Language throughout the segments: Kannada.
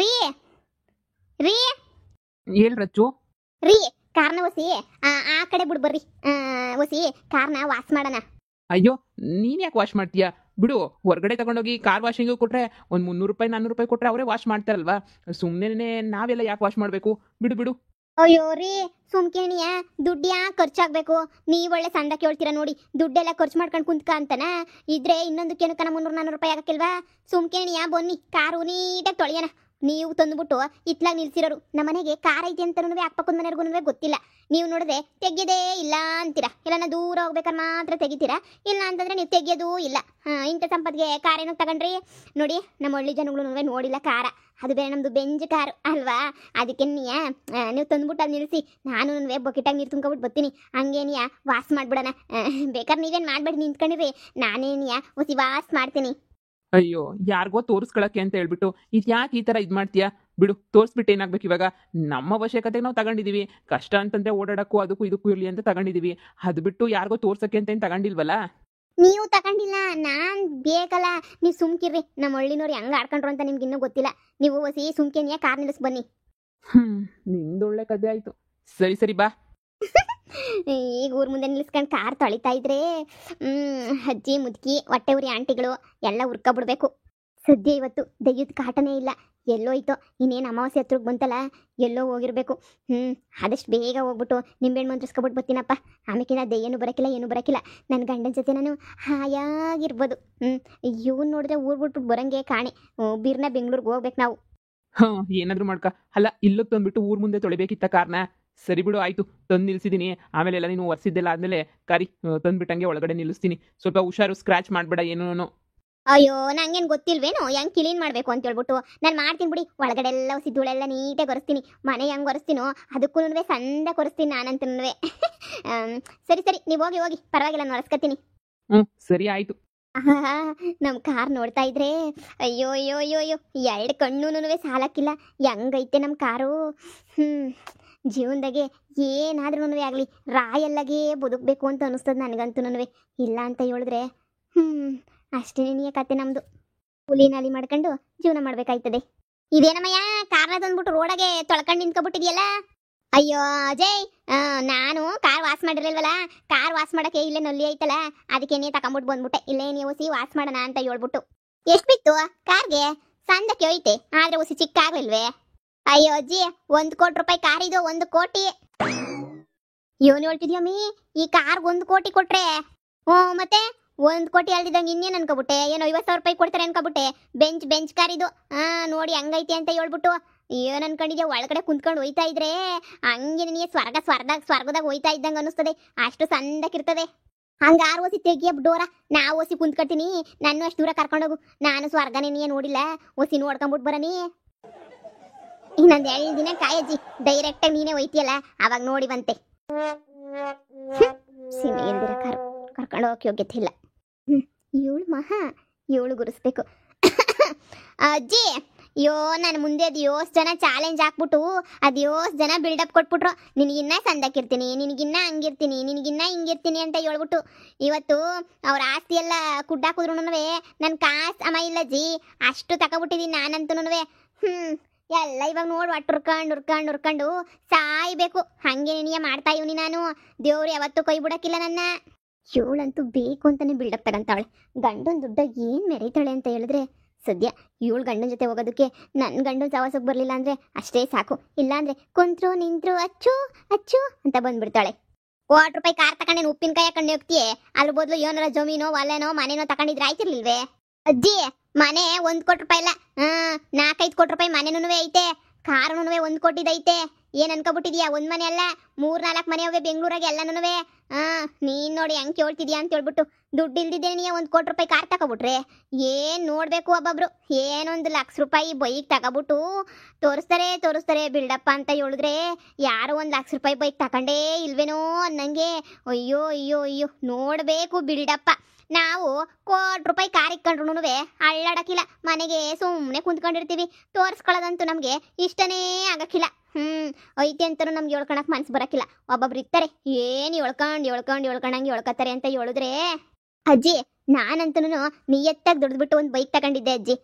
ರೀ ರೀ ಹೇಳ್ ರಚ್ಚು. ರೀ ಕಾರ್ನ ಒಸಿ ಆ ಕಡೆ ಬಿಡ್ ಬರ್ರಿ. ಒಸಿ ಕಾರ್ನ ವಾಶ್ ಮಾಡೋಣ. ಅಯ್ಯೋ, ನೀನ್ ಯಾಕೆ ವಾಶ್ ಮಾಡ್ತೀಯಾ? ಬಿಡು, ಹೊರಗಡೆ ತಗೊಂಡೋಗಿ ಕಾರ್ ವಾಷಿಂಗ್ ಕೊಟ್ರೆ ಒಂದು 300 ರೂಪಾಯಿ 400 ರೂಪಾಯಿ ಕೊಟ್ರೆ ಅವರೇ ವಾಶ್ ಮಾಡ್ತಾರಲ್ವಾ. ಸುಮ್ಮನೆ ನಾವೆಲ್ಲ ಯಾಕೆ ವಾಶ್ ಮಾಡಬೇಕು? ಬಿಡು ಬಿಡು. ಅಯ್ಯೋ ರೀ, ಸುಮ್ಕೇಣಿಯ ದುಡ್ಡು ಯಾಕೆ ಖರ್ಚಾಗಬೇಕು? ನೀವು ಒಳ್ಳೆ ಸಂದ ಕೇಳ್ತೀರಾ ನೋಡಿ, ದುಡ್ಡೆಲ್ಲ ಖರ್ಚು ಮಾಡ್ಕೊಂಡು ಕುಂತ್ಕ ಅಂತನ ಇದ್ರೆ ಇನ್ನೊಂದಕ್ಕೇನು 300 400 ರೂಪಾಯಿ ಆಗಕ್ಕಿಲ್ವಾ? ಸುಮ್ಕೇಣಿಯ ಬನ್ನಿ, ಕಾರು ನೀಟಾಗಿ ತೊಳೆಯೋಣ. ನೀವು ತಂದುಬಿಟ್ಟು ಇತ್ಲಾಗ ನಿಲ್ಸಿರೋರು. ನಮ್ಮನೆಗೆ ಕಾರ್ ಐತಿ ಅಂತನೂ ಅಕ್ಕಪಕ್ಕದ ಮನೆಯವ್ರಿಗೂ ಗೊತ್ತಿಲ್ಲ. ನೀವು ನೋಡಿದ್ರೆ ತೆಗೆಯೋದೇ ಇಲ್ಲ ಅಂತೀರಾ. ಎಲ್ಲ ದೂರ ಹೋಗ್ಬೇಕಾದ್ರೆ ಮಾತ್ರ ತೆಗಿತೀರಾ, ಇಲ್ಲ ಅಂತಂದ್ರೆ ನೀವು ತೆಗಿಯೋದೂ ಇಲ್ಲ. ಇಂಥ ಸಂಪತ್ಗೆ ಕಾರ್ ಏನಕ್ಕೆ ತಗೊಂಡ್ರಿ? ನೋಡಿ, ನಮ್ಮ ಹಳ್ಳಿ ಜನಗಳು ನೋಡಿಲ್ಲ ಕಾರ. ಅದು ಬೇರೆ ನಮ್ಮದು ಬೆಂಜ್ ಕಾರು ಅಲ್ವಾ? ಅದಕ್ಕೆ ನೀವು ತಂದ್ಬಿಟ್ಟು ಅದು ನಿಲ್ಲಿಸಿ, ನಾನು ಬಕೆಟಾಗಿ ನೀರು ತುಂಬ್ಕೊಬಿಟ್ಟು ಬರ್ತೀನಿ. ಹಂಗೇನಿಯಾ ವಾಶ್ ಮಾಡ್ಬಿಡೋಣ. ಬೇಕಾದ್ರೆ ನೀವೇನು ಮಾಡಬೇಡಿ, ನಿಂತ್ಕೊಂಡಿರಿ. ನಾನೇನಿಯಾ ಒಸಿ ವಾಶ್ ಮಾಡ್ತೀನಿ. ಅಯ್ಯೋ, ಯಾರಿಗೋ ತೋರಿಸ್ಕೊಳಕ್ಕೆ ಅಂತ ಹೇಳ್ಬಿಟ್ಟು ಇದು ಯಾಕೆ ಈ ಥರ ಇದು ಮಾಡ್ತೀಯಾ? ಬಿಡು, ತೋರಿಸ್ಬಿಟ್ಟು ಏನಾಗ್ಬೇಕು ಇವಾಗ? ನಮ್ಮ ಅವಶ್ಯಕತೆಗೆ ನಾವು ತಗೊಂಡಿದ್ದೀವಿ. ಕಷ್ಟ ಅಂತಂದ್ರೆ ಓಡಾಡಕ್ಕೂ ಅದಕ್ಕೂ ಇದಕ್ಕೂ ಇರಲಿ ಅಂತ ತಗೊಂಡಿದ್ದೀವಿ. ಅದು ಬಿಟ್ಟು ಯಾರಿಗೋ ತೋರ್ಸಕ್ಕೆ ಅಂತ ಏನು ತಗೊಂಡಿಲ್ವಲ್ಲ. ನೀವು ತಗೊಂಡಿಲ್ಲ, ನಾನು ಬೇಕಲ್ಲ. ನೀವು ಸುಮ್ಕಿರ್ರಿ. ನಮ್ಮ ಹಳ್ಳಿನವ್ರು ಹೆಂಗೆ ಆಡ್ಕೊಂಡ್ರು ಅಂತ ನಿಮ್ಗೆ ಇನ್ನೂ ಗೊತ್ತಿಲ್ಲ. ನೀವು ಒಸಿ ಸುಮ್ಕೆನಿಯ ಕಾರ್ ನಿಲ್ಲಿಸ್ ಬನ್ನಿ. ನಿಂದೊಳ್ಳೆ ಕಥೆ ಆಯಿತು. ಸರಿ ಸರಿ ಬಾ. ಈಗ ಊರ್ ಮುಂದೆ ನಿಲ್ಸ್ಕೊಂಡು ಕಾರ್ ತೊಳಿತಾ ಇದ್ರೆ ಅಜ್ಜಿ ಮುದುಕಿ ಹೊಟ್ಟೆ ಉರಿ ಆಂಟಿಗಳು ಎಲ್ಲ ಉರ್ಕೊಬಿಡ್ಬೇಕು. ಸದ್ಯ ಇವತ್ತು ದೆಯ್ಯದ ಕಾಟನೇ ಇಲ್ಲ. ಎಲ್ಲೋಯ್ತೋ, ಇನ್ನೇನು ಅಮಾವಾಸ್ಯೆ ಹತ್ರಕ್ಕೆ ಬಂತಲ್ಲ, ಎಲ್ಲೋ ಹೋಗಿರ್ಬೇಕು. ಆದಷ್ಟು ಬೇಗ ಹೋಗ್ಬಿಟ್ಟು ನಿಂಬೆಹಣ್ಣು ಮಂತ್ರಿಸ್ಕೊಬಿಟ್ಟು ಬರ್ತೀನಪ್ಪ. ಆಮೇಕಿನ ದೆಯ್ಯನೂ ಬರೋಕ್ಕಿಲ್ಲ, ಏನೂ ಬರೋಕ್ಕಿಲ್ಲ. ನನ್ನ ಗಂಡನ ಜೊತೆ ನಾನು ಹಾಯಾಗಿರ್ಬೋದು. ಇವ್ನು ನೋಡಿದ್ರೆ ಊರ್ ಬಿಟ್ಬಿಟ್ಟು ಬರಂಗೆ ಕಾಣೆ. ಬೀರ್ನ ಬೆಂಗ್ಳೂರ್ಗೆ ಹೋಗ್ಬೇಕು ನಾವು. ಏನಾದರೂ ಮಾಡ್ಕ. ಅಲ್ಲ, ಇಲ್ಲಕ್ಕೆ ತಂದ್ಬಿಟ್ಟು ಊರ್ ಮುಂದೆ ತೊಳಿಬೇಕಿತ್ತ ಕಾರ್ನ? ಸರಿ ಬಿಡು, ಆಯಿತು, ತಂದು ನಿಲ್ಸಿದ್ದೀನಿ. ಆಮೇಲೆ ಎಲ್ಲ ನೀನು ಒರೆಸಿದ್ದೆಲ್ಲ ಆದಮೇಲೆ ಕರಿ ತಂದುಬಿಟ್ಟಂಗೆ ಒಳಗಡೆ ನಿಲ್ಲಿಸ್ತೀನಿ. ಸ್ವಲ್ಪ ಹುಷಾರು, ಸ್ಕ್ರ್ಯಾಚ್ ಮಾಡಬೇಡ ಏನೂ. ಅಯ್ಯೋ, ನಂಗೇನು ಗೊತ್ತಿಲ್ವೇನು ಹೆಂಗೆ ಕ್ಲೀನ್ ಮಾಡಬೇಕು ಅಂತ ಹೇಳ್ಬಿಟ್ಟು? ನಾನು ಮಾಡ್ತೀನಿ ಬಿಡಿ. ಒಳಗಡೆ ಎಲ್ಲ ಸಿದ್ದುಳೆಲ್ಲ ನೀಟಾಗಿ ಒರೆಸ್ತೀನಿ. ಮನೆ ಹೆಂಗೆ ಒರೆಸ್ತೀನೋ ಅದಕ್ಕೂ ಸಂದ ಕೊರೆಸ್ತೀನಿ ನಾನಂತೂ. ಸರಿ ಸರಿ, ನೀವು ಹೋಗಿ ಹೋಗಿ, ಪರವಾಗಿಲ್ಲ, ನಾನು ಒರೆಸ್ಕೊತೀನಿ. ಸರಿ ಆಯಿತು. ನಮ್ಮ ಕಾರ್ ನೋಡ್ತಾ ಇದ್ರೆ ಅಯ್ಯೋ ಅಯ್ಯೋ ಅಯ್ಯೋ ಅಯ್ಯೋ, ಎರಡು ಕಣ್ಣೂ ಸಾಲಕ್ಕಿಲ್ಲ. ಹೆಂಗೈತೆ ನಮ್ಮ ಕಾರು. ಜೀವನದಾಗೆ ಏನಾದ್ರೂ ಆಗಲಿ ರಾಯಲ್ಲಾಗೆ ಬದುಕಬೇಕು ಅಂತ ಅನಿಸ್ತದೆ ನನಗಂತೂ. ಇಲ್ಲ ಅಂತ ಹೇಳಿದ್ರೆ ಅಷ್ಟೇ ನೀಯ ಕತೆ ನಮ್ಮದು. ಕೂಲಿ ನಾಲಿ ಮಾಡ್ಕೊಂಡು ಜೀವನ ಮಾಡಬೇಕಾಯ್ತದೆ. ಇದೇನಮ್ಮಯ್ಯ, ಕಾರ್ನ ತಂದ್ಬಿಟ್ಟು ರೋಡಾಗೆ ತೊಳ್ಕೊಂಡು ನಿಂತ್ಕೊಬಿಟ್ಟಿದ್ಯಲ್ಲ? ಅಯ್ಯೋ ಅಜಯ್, ನಾನು ಕಾರ್ ವಾಶ್ ಮಾಡಿರಲ್ವಲ್ಲ, ಕಾರ್ ವಾಶ್ ಮಾಡೋಕ್ಕೆ ಇಲ್ಲೇ ನಲ್ಲಿ ಐತಲ್ಲ, ಅದಕ್ಕೆ ನೀ ತಗೊಂಬಿಟ್ಟು ಬಂದ್ಬಿಟ್ಟೆ. ಇಲ್ಲೇ ನೀವು ಒಸಿ ವಾಶ್ ಮಾಡೋಣ ಅಂತ ಹೇಳ್ಬಿಟ್ಟು. ಎಷ್ಟು ಬಿತ್ತು ಕಾರ್ಗೆ? ಸಂದಕ್ಕೆ ಹೋಯ್ತೆ, ಆದ್ರೆ ಒಸಿ ಚಿಕ್ಕ ಆಗ್ಲಿಲ್ವೇ? ಅಯ್ಯೋ ಅಜ್ಜಿ, 1 ಕೋಟಿ ರೂಪಾಯಿ ಕಾರ್ ಇದು, 1 ಕೋಟಿ. ಏನು ಹೇಳ್ತಿದ್ಯಮ್ಮಿ? ಈ ಕಾರ್ 1 ಕೋಟಿ ಕೊಟ್ರೆ? ಮತ್ತೆ 1 ಕೋಟಿ ಅಲ್ದಿದ್ದಂಗೆ ಇನ್ನೇನು ಅನ್ಕೋಬಿಟ್ಟೆ? ಏನೋ 50,000 ರೂಪಾಯಿ ಕೊಡ್ತಾರೆ ಅನ್ಕೋಬಿಟ್ಟೆ. ಬೆಂಚ್ ಕಾರ್ ಇದು. ನೋಡಿ ಹಂಗೈತೆ ಅಂತ ಹೇಳ್ಬಿಟ್ಟು ಏನು ಅನ್ಕೊಂಡಿದ್ಯಾ? ಒಳಗಡೆ ಕುಂತ್ಕೊಂಡು ಹೋಯ್ತಾ ಇದ್ರೆ ಹಂಗೆ ನೀ ಸ್ವರ್ಗದಾಗ ಹೋಯ್ತಾ ಇದ್ದಂಗೆ ಅನ್ನಿಸ್ತದೆ. ಅಷ್ಟು ಸಂದಕ್ಕಿರ್ತದೆ. ಹಂಗಾರು ಒಸಿ ತೆಗಿಯ ಡೋರ, ನಾವು ಒಸಿ ಕುಂತ್ಕೊಳ್ತೀನಿ. ನಾನು ಅಷ್ಟು ದೂರ ಕರ್ಕೊಂಡೋಗು. ನಾನು ಸ್ವರ್ಗನೇ ನೀ ನೋಡಿಲ್ಲ, ಒಸಿ ನೋಡ್ಕೊಂಬಿಟ್ಟು ಬರನಿ. ಇನ್ನೊಂದು 2 ದಿನ ಕಾಯಜ್ಜಿ, ಡೈರೆಕ್ಟಾಗಿ ನೀನೇ ಹೋಯ್ತಿಯಲ್ಲ, ಅವಾಗ ನೋಡಿ ಬಂತೆ. ಸೀಮೆ ಎಲ್ದಿರ ಕಾರು ಕರ್ಕೊಂಡು ಹೋಗಕ್ಕೆ ಯೋಗ್ಯತೆ ಇಲ್ಲ. ಇವಳು ಗುರಿಸ್ಬೇಕು. ಅಜ್ಜಿ, ಅಯ್ಯೋ, ನಾನು ಮುಂದೆ ಅದು 8 ಜನ ಚಾಲೆಂಜ್ ಹಾಕ್ಬಿಟ್ಟು ಅದು 8 ಜನ ಬಿಲ್ಡಪ್ ಕೊಟ್ಬಿಟ್ರು. ನಿನಗಿನ್ನ ಸಂದಕ್ಕಿರ್ತೀನಿ, ನಿನಗಿನ್ನ ಹಂಗಿರ್ತೀನಿ, ನಿನಗಿನ್ನ ಹಿಂಗಿರ್ತೀನಿ ಅಂತ ಹೇಳ್ಬಿಟ್ಟು ಇವತ್ತು ಅವ್ರ ಆಸ್ತಿ ಎಲ್ಲ ಕುಡ್ಡಾಕಿದ್ರು ನನ್ನ ಕಾಸು ಅಮ್ಮ ಇಲ್ಲಜ್ಜಿ, ಅಷ್ಟು ತಗೊಬಿಟ್ಟಿದ್ದೀನಿ ನಾನಂತೂ. ಎಲ್ಲ ಇವಾಗ ನೋಡಿ ಉರ್ಕೊಂಡು ಸಾಯ್ಬೇಕು. ಹಂಗೆ ನೀಯ ಮಾಡ್ತಾ ಇವನಿ ನಾನು. ದೇವ್ರು ಯಾವತ್ತೂ ಕೈ ಬಿಡಕ್ಕಿಲ್ಲ ನನ್ನ. ಇವಳಂತೂ ಬೇಕು ಅಂತಾನೆ ಬಿಲ್ಡಪ್ ತಗೊಂತಾವಳೆ. ಗಂಡನ ದುಡ್ಡ ಏನು ಮೆರೀತಾಳೆ ಅಂತ ಹೇಳಿದ್ರೆ, ಸದ್ಯ ಇವಳು ಗಂಡನ ಜೊತೆ ಹೋಗೋದಕ್ಕೆ ನನ್ನ ಗಂಡನ ಸವಾಸಕ್ಕೆ ಬರಲಿಲ್ಲ ಅಂದರೆ ಅಷ್ಟೇ ಸಾಕು. ಇಲ್ಲಾಂದರೆ ಕುಂತ್ರು ನಿಂತರು ಅಚ್ಚು ಅಚ್ಚು ಅಂತ ಬಂದ್ಬಿಡ್ತಾಳೆ. 1 ಕೋಟಿ ರೂಪಾಯಿ ಕಾರ್ ತಗೊಂಡೇನು ಉಪ್ಪಿನಕಾಯಿ ಹಾಕೊಂಡು ಹೋಗ್ತೀಯೇ? ಅದ್ರ ಬದಲು ಏನಾರ ಜಮೀನೋ ಹೊಲನೋ ಮನೆನೋ ತಗೊಂಡಿದ್ರೆ ಆಯ್ತಿರ್ಲಿಲ್ವೇ? ಅಜ್ಜಿ, ಮನೆ 1 ಕೋಟಿ ರೂಪಾಯಿ ಇಲ್ಲ, 4-5 ಕೋಟಿ ರೂಪಾಯಿ ಮನೆನೂ ಐತೆ, ಕಾರಣೂ 1 ಕೋಟಿದೈತೆ. ಏನು ಅನ್ಕೊಬಿಟ್ಟಿದ್ಯಾ? 1 ಮನೆ ಅಲ್ಲ, 3-4 ಮನೆ ಅವೆ ಬೆಂಗಳೂರಾಗೆ ಎಲ್ಲನೂ. ನೀನು ನೋಡಿ ಹೆಂಗೆ ಕೇಳ್ತಿದ್ಯಾ ಅಂತ ಹೇಳ್ಬಿಟ್ಟು ದುಡ್ಡು ಇಲ್ದಿದ್ದೆ ನೀ 1 ಕೋಟಿ ರೂಪಾಯಿ ಕಾರ್ ತಗೊಬಿಟ್ರೆ ಏನು ನೋಡಬೇಕು? ಒಬ್ಬೊಬ್ರು ಏನೊಂದು 1,00,000 ರೂಪಾಯಿ ಬೈಕ್ ತಗೊಬಿಟ್ಟು ತೋರಿಸ್ತಾರೆ ಬಿಲ್ಡಪ್ಪ ಅಂತ ಹೇಳಿದ್ರೆ, ಯಾರೋ 1,00,000 ರೂಪಾಯಿ ಬೈಕ್ ತಗೊಂಡೇ ಇಲ್ವೇನೋ ಅನ್ನಂಗೆ. ಅಯ್ಯೋ ಅಯ್ಯೋ ಅಯ್ಯೋ, ನೋಡಬೇಕು ಬಿಲ್ಡಪ್ಪ. ನಾವು 1 ಕೋಟಿ ರೂಪಾಯಿ ಕಾರ್ ಇಕ್ಕೊಂಡ್ರು ಅಳ್ಳಾಡಕ್ಕಿಲ್ಲ. ಮನೆಗೆ ಸುಮ್ಮನೆ ಕುಂತ್ಕೊಂಡಿರ್ತೀವಿ. ತೋರಿಸ್ಕೊಳ್ಳೋದಂತೂ ನಮಗೆ ಇಷ್ಟನೇ ಆಗಕ್ಕಿಲ್ಲ. ಐತೆ ಅಂತಲೂ ನಮ್ಗೆ ಹೇಳ್ಕೊಳಕ್ಕೆ ಮನಸ್ಸು ಬರೋಕ್ಕಿಲ್ಲ. ಒಬ್ಬೊಬ್ರು ಇರ್ತಾರೆ, ಏನು ಹೇಳ್ಕೊಂಡಂಗೆ ಹೇಳ್ಕೊತಾರೆ ಅಂತ ಹೇಳಿದ್ರೆ, ಅಜ್ಜಿ ನಾನಂತೂ ನಿಯತ್ತಾಗಿ ದುಡ್ದ್ಬಿಟ್ಟು ಒಂದು ಬೈಕ್ ತಗೊಂಡಿದ್ದೆ ಅಜ್ಜಿ.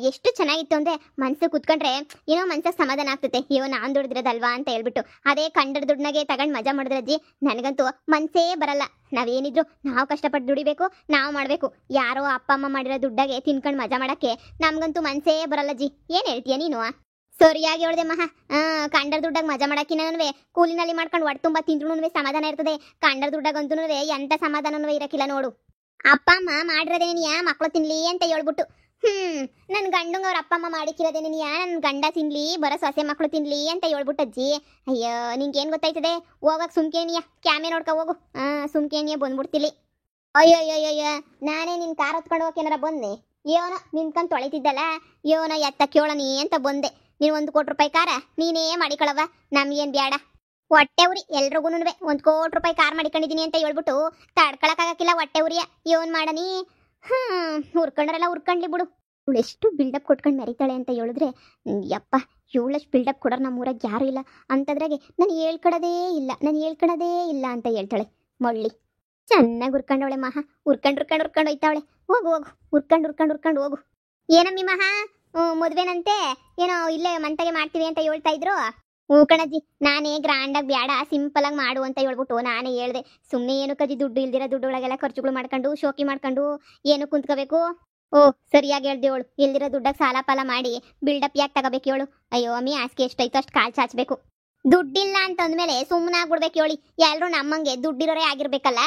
ಎಷ್ಟು ಚೆನ್ನಾಗಿತ್ತು ಅಂದ್ರೆ ಮನ್ಸು ಕುತ್ಕೊಂಡ್ರೆ ಏನೋ ಮನ್ಸಿಗೆ ಸಮಾಧಾನ ಆಗ್ತೈತೆ. ಅಯ್ಯೋ ನಾನ್ ದುಡಿದಿರೋದಲ್ವಾ ಅಂತ ಹೇಳ್ಬಿಟ್ಟು ಅದೇ ಕಂಡರ್ ದುಡ್ನಾಗೆ ತಗೊಂಡ್ ಮಜಾ ಮಾಡಿದ್ರೆ ಅಜ್ಜಿ ನನಗಂತೂ ಮನ್ಸೇ ಬರಲ್ಲ. ನಾವೇನಿದ್ರು ನಾವು ಕಷ್ಟಪಟ್ಟು ದುಡಿಬೇಕು, ನಾವು ಮಾಡ್ಬೇಕು. ಯಾರೋ ಅಪ್ಪ ಅಮ್ಮ ಮಾಡಿರೋ ದುಡ್ಡಾಗೆ ತಿನ್ಕೊಂಡು ಮಜಾ ಮಾಡಕ್ಕೆ ನಮ್ಗಂತೂ ಮನ್ಸೇ ಬರಲ್ಲ ಅಜ್ಜಿ. ಏನ್ ಹೇಳ್ತೀಯ ನೀನು? ಸರಿಯಾಗಿ ಹೇಳ್ದೆ ಮಹಾ. ಕಂಡರ್ ದುಡ್ಡಾಗ ಮಜಾ ಮಾಡಕ್ಕಿನೂ ಕೂಲಿನಲ್ಲಿ ಮಾಡ್ಕೊಂಡು ಒಟ್ಟು ತುಂಬಾ ತಿಂದ್ರು ಸಮಾಧಾನ ಇರ್ತದೆ. ಕಂಡರ್ ದುಡ್ಡಾಗಂತೂ ಎಂತ ಸಮಾಧಾನನೂ ಇರಕ್ಕಿಲ್ಲ ನೋಡು. ಅಪ್ಪ ಅಮ್ಮ ಮಾಡಿರೋದೇನಿಯಾ ಮಕ್ಳು ತಿನ್ಲಿ ಅಂತ ಹೇಳ್ಬಿಟ್ಟು ನನ್ ಗಂಡಂಗ ಅವ್ರ ಅಪ್ಪ ಅಮ್ಮ ಮಾಡಿಕ್ಕಿರೋದೇನಿಯಾ ನನ್ ಗಂಡ ತಿನ್ಲಿ ಬರೋ ಸೊಸೆ ಮಕ್ಳು ತಿನ್ಲಿ ಅಂತ ಹೇಳ್ಬಿಟ್ಟು ಅಜ್ಜಿ. ಅಯ್ಯೋ ನಿಂಗೇನ್ ಗೊತ್ತಾಯ್ತದೆ, ಹೋಗಕ್ ಸುಮ್ಕೇನಿಯ ಕ್ಯಾಮೆ ನೋಡ್ಕೊ ಹೋಗು. ಸುಮ್ಕೇನಿಯ ಬಂದ್ಬಿಡ್ತಿಲಿ. ಅಯ್ಯೋ ನಾನೇ ನಿನ್ ಕಾರ್ ಹೊತ್ಕೊಂಡು ಹೋಗಕ್ಕೆ ಏನಾರ ಬಂದೆ, ಏನೋ ನಿನ್ಕಂತ ತೊಳಿತಿದ್ದಲ್ಲ, ಏನೋ ಎತ್ತ ಕೇಳನಿ ಅಂತ ಬಂದೆ. ನೀನ್ 1 ಕೋಟಿ ರೂಪಾಯಿ ಕಾರ ನೀನೇ ಮಾಡಿಕೊಳವ, ನಮ್ಗೇನ್ ಬ್ಯಾಡ. ಹೊಟ್ಟೆ ಉರಿ ಎಲ್ರಿಗೂ 1 ಕೋಟಿ ರೂಪಾಯಿ ಕಾರ್ ಮಾಡಿಕೊಂಡಿದೀನಿ ಅಂತ ಹೇಳ್ಬಿಟ್ಟು ತಡ್ಕೊಳಕ್ಕಾಗಕ್ಕಿಲ್ಲ ಹೊಟ್ಟೆ ಉರಿಯ. ಏನ್ ಮಾಡನಿ? ಹುರ್ಕೊಂಡ್ರೆಲ್ಲ ಹುರ್ಕೊಂಡ್ಲಿ ಬಿಡು. ಇವಳು ಎಷ್ಟು ಬಿಲ್ಡಪ್ ಕೊಟ್ಕೊಂಡು ಮೆರಿತಾಳೆ ಅಂತ ಹೇಳಿದ್ರೆ, ಯಪ್ಪ ಇವಳಷ್ಟು ಬಿಲ್ಡಪ್ ಕೊಡೋರು ನಮ್ಮೂರಾಗ ಯಾರು ಇಲ್ಲ. ಅಂತದ್ರಾಗೆ ನಾನು ಹೇಳ್ಕೊಡೋದೇ ಇಲ್ಲ ಅಂತ ಹೇಳ್ತಾಳೆ ಮಳ್ಳಿ. ಚೆನ್ನಾಗಿ ಹುರ್ಕೊಂಡವಳೆ ಮಹಾ. ಹುರ್ಕೊಂಡು ಹೋಯ್ತಾವಳೆ. ಹೋಗು ಹುರ್ಕೊಂಡು ಹೋಗು. ಏನಮ್ಮಿ ಮಹಾ, ಮದ್ವೆನಂತೆ ಏನೋ ಇಲ್ಲೇ ಮಂತಗೆ ಮಾಡ್ತೀವಿ ಅಂತ ಹೇಳ್ತಾ ಇದ್ರು. ಕಣಜ್ಜಿ, ನಾನೇ ಗ್ರ್ಯಾಂಡಾಗಿ ಬ್ಯಾಡ ಸಿಂಪಲ್ ಆಗಿ ಮಾಡು ಅಂತ ಹೇಳ್ಬಿಟ್ಟು ನಾನೇ ಹೇಳ್ದೆ. ಸುಮ್ಮನೆ ಏನು ಕಜ್ಜಿ ದುಡ್ಡು ಇಲ್ದಿರ ದುಡ್ಡೊಳಗೆಲ್ಲ ಖರ್ಚುಗಳು ಮಾಡ್ಕೊಂಡು ಶೋಕಿ ಮಾಡ್ಕೊಂಡು ಏನು ಕುಂತ್ಕೋಬೇಕು. ಸರಿಯಾಗಿ ಹೇಳ್ದೇವಳು. ಇಲ್ದಿರೋ ದುಡ್ಡಾಗ ಸಾಲ ಪಾಲ ಮಾಡಿ ಬಿಲ್ಡಪ್ ಯಾಕೆ ತಗೋಬೇಕು ಹೇಳು? ಅಯ್ಯೋ ಅಮ್ಮಿ ಆಸ್ಕೆ ಎಷ್ಟೈತೋ ಅಷ್ಟು ಕಾಲ್ ಚಾಚಬೇಕು. ದುಡ್ಡಿಲ್ಲ ಅಂತಂದ್ಮೇಲೆ ಸುಮ್ಮನಾಗ್ಬಿಡ್ಬೇಕು ಹೇಳಿ. ಎಲ್ರು ನಮ್ಮಂಗೆ ದುಡ್ಡಿರೋರೇ ಆಗಿರ್ಬೇಕಲ್ಲ.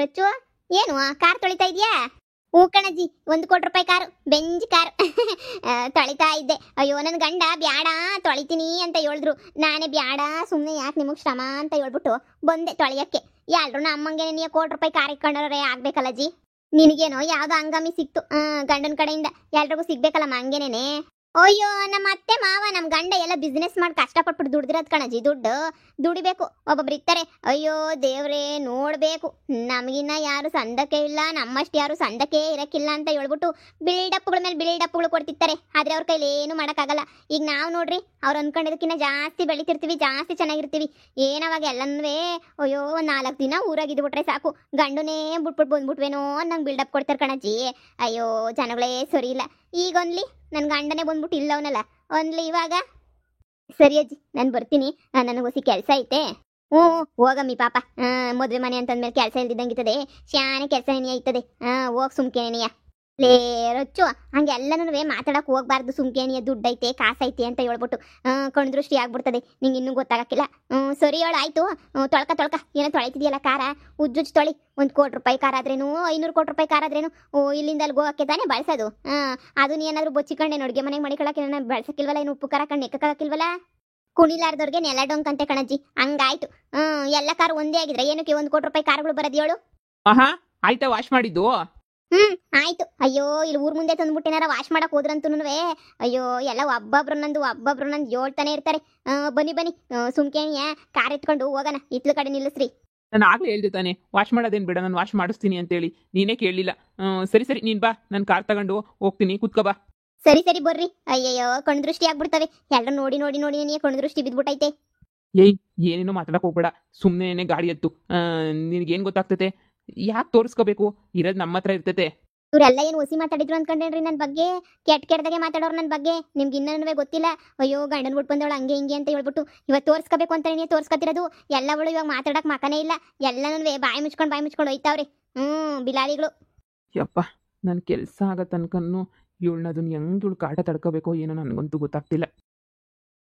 ರಚ್ಚು ಏನು ಕಾರ್ ತೊಳಿತಾ ಇದೆಯಾ? ಕಣಜ್ಜಿ, 1 ಕೋಟಿ ರೂಪಾಯಿ ಕಾರು, ಬೆಂಜ್ ಕಾರ್ ತೊಳಿತಾ ಇದ್ದೆ. ಅಯ್ಯೋ ನನ್ನ ಗಂಡ ಬ್ಯಾಡ ತೊಳಿತೀನಿ ಅಂತ ಹೇಳಿದ್ರು. ನಾನೇ ಬ್ಯಾಡ ಸುಮ್ಮನೆ ಯಾಕೆ ನಿಮಗೆ ಶ್ರಮ ಅಂತ ಹೇಳ್ಬಿಟ್ಟು ಬಂದೆ ತೊಳೆಯಕ್ಕೆ. ಎಲ್ರು ನಮ್ಮಂಗೆ ನೀ 1 ಕೋಟಿ ರೂಪಾಯಿ ಕಾರ್ ಇಟ್ಕೊಂಡ್ರೆ ಆಗ್ಬೇಕಲ್ಲ ಅಜ್ಜಿ. ನಿನಗೇನೋ ಯಾವ್ದೋ ಹಂಗಾಮಿ ಸಿಕ್ತು ಗಂಡನ ಕಡೆಯಿಂದ, ಎಲ್ರಿಗೂ ಸಿಗ್ಬೇಕಲ್ಲಮ್ಮ ಹಂಗೇನೇನೆ. ಅಯ್ಯೋ ನಮ್ಮ ಅತ್ತೆ ಮಾವ ನಮ್ಮ ಗಂಡ ಎಲ್ಲ ಬಿಸ್ನೆಸ್ ಮಾಡಿ ಕಷ್ಟಪಟ್ಬಿಟ್ಟು ದುಡ್ದಿರೋದು ಕಣಜ್ಜಿ. ದುಡಿಬೇಕು. ಒಬ್ಬೊಬ್ರು ಇರ್ತಾರೆ, ಅಯ್ಯೋ ದೇವ್ರೇ ನೋಡ್ಬೇಕು ನಮಗಿನ್ನ ಯಾರು ಸಂದಕ್ಕೆ ಇಲ್ಲ, ನಮ್ಮಷ್ಟು ಯಾರು ಸಂದಕ್ಕೆ ಇರಕ್ಕಿಲ್ಲ ಅಂತ ಹೇಳ್ಬಿಟ್ಟು ಬಿಲ್ಡಪ್ಗಳ ಮೇಲೆ ಬಿಲ್ಡಪ್ಗಳು ಕೊಡ್ತಿರ್ತಾರೆ. ಆದ್ರೆ ಅವ್ರ ಕೈಲಿ ಏನು ಮಾಡೋಕ್ಕಾಗಲ್ಲ. ಈಗ ನಾವು ನೋಡ್ರಿ, ಅವ್ರು ಅನ್ಕೊಂಡಿದ್ದಕ್ಕಿಂತ ಜಾಸ್ತಿ ಬೆಳಿತಿರ್ತೀವಿ, ಜಾಸ್ತಿ ಚೆನ್ನಾಗಿರ್ತೀವಿ. ಏನವಾಗ ಎಲ್ಲನೂ ಅಯ್ಯೋ 4 ದಿನ ಊರಾಗಿದ್ಬಿಟ್ರೆ ಸಾಕು, ಗಂಡನೇ ಬಿಟ್ಬಿಟ್ಟು ಬಂದ್ಬಿಟ್ವೇನೋ ನಂಗೆ ಬಿಲ್ಡಪ್ ಕೊಡ್ತಾರೆ ಕಣಜ್ಜಿ. ಅಯ್ಯೋ ಜನಗಳೇ ಸರಿ ಇಲ್ಲ. ಈಗ ಒನ್ಲಿ ನನ್ನ ಗಂಡನೇ ಬಂದ್ಬಿಟ್ಟು ಇಲ್ಲವನಲ್ಲ ಒನ್ಲಿ ಇವಾಗ. ಸರಿ ಅಜ್ಜಿ, ನಾನು ಬರ್ತೀನಿ, ನನಗೆ ಹೊಸಿ ಕೆಲಸ ಐತೆ. ಹೋಗಮ್ಮಿ ಪಾಪ. ಮದುವೆ ಮನೆ ಅಂತಂದ್ಮೇಲೆ ಕೆಲಸ ಇಲ್ದಿದ್ದಂಗಿರ್ತದೆ, ಶಾನೆ ಕೆಲಸ ನೆನೆಯ ಐತದೆ. ಹೋಗ್ ಸುಮ್ಕೇನಿಯ ಲೇ ರೊಚ್ಚು. ಹಂಗೆಲ್ಲನೂ ಮಾತಾಡಕ್ ಹೋಗ್ಬಾರ್ದು. ಸುಮ್ಕೇನಿಯ ದುಡ್ಡೈತೆ ಕಾಸೈತೆ ಅಂತ ಹೇಳ್ಬಿಟ್ಟು ಕಣ್ದೃಷ್ಟಿ ಆಗ್ಬಿಡ್ತದೆ. ನಿಂಗೆ ಇನ್ನೂ ಗೊತ್ತಾಗಕ್ಕಿಲ್ಲ. ಸರಿ ಹೇಳು ಆಯ್ತು. ತೊಳ್ಕ ಏನೋ ತೊಳಿತಿದ್ಯಲ್ಲ ಕಾರ, ಉಜ್ಜುಜ್ ತೊಳಿ. 1 ಕೋಟಿ ರೂಪಾಯಿ ಕಾರ್ ಆದ್ರೇನು 500 ಕೋಟಿ ರೂಪಾಯಿ ಕಾರ್ ಆದ್ರೇನು ಇಲ್ಲಿಂದ ಅಲ್ಲಿ ಹೋಗಕ್ಕೆ ತಾನೇ ಬಳಸೋದು. ಅದು ನೀ ಏನಾದ್ರು ಬೊಚ್ಚಿಕೊಂಡೆ ಅಡುಗೆ ಮನೆಗೆ ಮಡಿಕೊಳಕ್ಕೆ ಬಳಸಕ್ಕಿಲ್ವಲ್ಲ, ಏನು ಉಪ್ಪು ಖಾರ ಕಣ್ಣು ನೆಕ್ಕಾಕಿಲ್ವಲ್ಲ. ಕುಣಿಲಾರ್ದವ್ರಿಗೆ ನೆಲ ಡೊಂಕಂತೆ ಕಣಜ್ಜಿ. ಹಂಗಾಯ್ತು. ಎಲ್ಲ ಕಾರ್ ಒಂದೇ ಆಗಿದ್ರೆ ಏನಕ್ಕೆ 1 ಕೋಟಿ ರೂಪಾಯಿ ಕಾರ್ಗಳು ಬರೋದು ಹೇಳು? ಆಯ್ತಾ ವಾಶ್ ಮಾಡಿದ್ದು? ಆಯ್ತು. ಅಯ್ಯೋ ಇಲ್ಲಿ ಊರ್ ಮುಂದೆ ತಂದ್ಬಿಟ್ಟೇನಾರ ವಾಶ್ ಮಾಡಕ್ ಹೋದ್ರಂತೂನುವೆ ಅಯ್ಯೋ ಎಲ್ಲ ಒಬ್ಬೊಬ್ರು ನಂದು ಹೇಳ್ತಾನೆ ಇರ್ತಾರೆ. ಬನ್ನಿ ಸುಮ್ಕೇನಿಯ ಕಾರ್ ಎತ್ಕೊಂಡು ಹೋಗೋಣ, ಇತ್ಲು ಕಡೆ ನಿಲ್ಲಿಸ್ರಿ. ನಾನು ಆಗ್ಲೇ ಹೇಳ್ದೆ ತಾನೆ ವಾಶ್ ಮಾಡೋದೇನು ಬೇಡ, ನಾನು ವಾಶ್ ಮಾಡಿಸ್ತೀನಿ ಅಂತೇಳಿ. ನೀನೇ ಕೇಳಲಿಲ್ಲ. ಸರಿ ನೀನ್ ಬಾ, ನಾನು ಕಾರ್ ತಗೊಂಡು ಹೋಗ್ತೀನಿ, ಕುತ್ಕೋ ಬಾ. ಸರಿ ಬರ್ರಿ. ಅಯ್ಯಯ್ಯೋ ಕಣ್ದೃಷ್ಟಿ ಆಗ್ಬಿಡ್ತವೆ. ಎಲ್ಲರೂ ನೋಡಿ ನೀ ಕಣ್ದೃಷ್ಟಿ ಬಿದ್ಬಿಟ್ಟೈತೆ. ಏನೇನೋ ಮಾತಾಡಕ್ ಹೋಗ್ಬೇಡ, ಸುಮ್ಮನೆ ಗಾಡಿ ಎತ್ತು. ನಿನಗೇನು ಗೊತ್ತಾಗ್ತೈತೆ? ಯಾಕೆ ತೋರಿಸ್ಕೋಬೇಕು? ಇರೋದು ನಮ್ಮ ಹತ್ರ ಇರ್ತೈತೆ. ಇವರೆಲ್ಲ ಏನು ಹೊಸಿ ಮಾತಾಡಿದ್ರು ಅನ್ಕೊಂಡೇನ್ರಿ ನನ್ನ ಬಗ್ಗೆ? ಕೆಟ್ಟದಾಗೆ ಮಾತಾಡೋರು ನನ್ನ ಬಗ್ಗೆ. ನಿಮ್ಗೆ ಇನ್ನೂ ಗೊತ್ತಿಲ್ಲ. ಅಯ್ಯೋ ಗಂಡನ್ ಬಿಟ್ಟು ಬಂದವಳು ಹಂಗೆ ಹಿಂಗೆ ಅಂತ ಹೇಳ್ಬಿಟ್ಟು ಇವತ್ತು ತೋರಿಸ್ಕೋಬೇಕು ಅಂತ ನೀನು ತೋರಿಸ್ಕೊತಿರೋದು. ಎಲ್ಲವಳು ಇವಾಗ ಮಾತಾಡಕ್ ಮಕನೇ ಇಲ್ಲ. ಎಲ್ಲನೂ ಬಾಯಿ ಮುಚ್ಕೊಂಡು ಹೋಯ್ತಾವ್ರಿ. ಬಿಲಾಳಿಗಳು. ಯಪ್ಪ, ನನ್ನ ಕೆಲಸ ಆಗೋ ತನಕನೂ ಇವಳನ್ನ ಅದನ್ನ ಹೆಂಗೆ ಇವಳು ಕಾಟ ತಡ್ಕೋಬೇಕೋ ಏನೋ ನನಗಂತೂ ಗೊತ್ತಾಗ್ತಿಲ್ಲ.